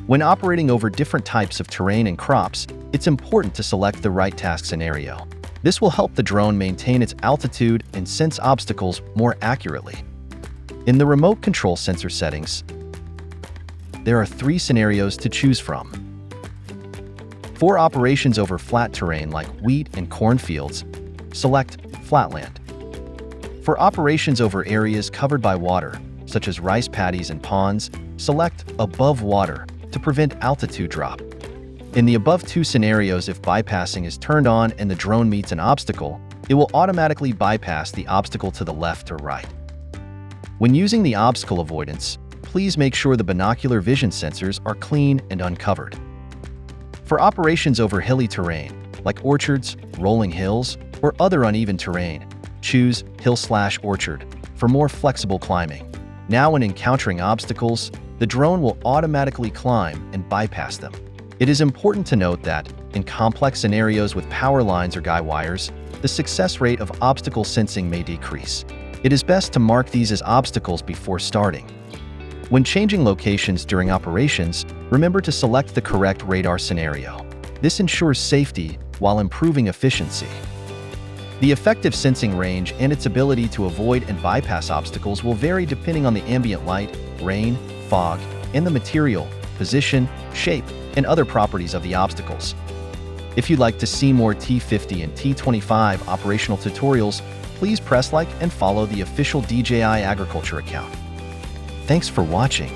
When operating over different types of terrain and crops, it's important to select the right task scenario. This will help the drone maintain its altitude and sense obstacles more accurately. In the remote control sensor settings, there are 3 scenarios to choose from. For operations over flat terrain like wheat and corn fields, select Flatland. For operations over areas covered by water, such as rice paddies and ponds, select Above Water to prevent altitude drop. In the above 2 scenarios, if bypassing is turned on and the drone meets an obstacle, it will automatically bypass the obstacle to the left or right. When using the obstacle avoidance, please make sure the binocular vision sensors are clean and uncovered. For operations over hilly terrain, like orchards, rolling hills, or other uneven terrain, choose Hill/Orchard for more flexible climbing. Now, when encountering obstacles, the drone will automatically climb and bypass them. It is important to note that, in complex scenarios with power lines or guy wires, the success rate of obstacle sensing may decrease. It is best to mark these as obstacles before starting. When changing locations during operations, remember to select the correct radar scenario. This ensures safety while improving efficiency. The effective sensing range and its ability to avoid and bypass obstacles will vary depending on the ambient light, rain, fog, and the material, position, shape, and other properties of the obstacles. If you'd like to see more T50 and T25 operational tutorials, please press like and follow the official DJI Agriculture account. Thanks for watching.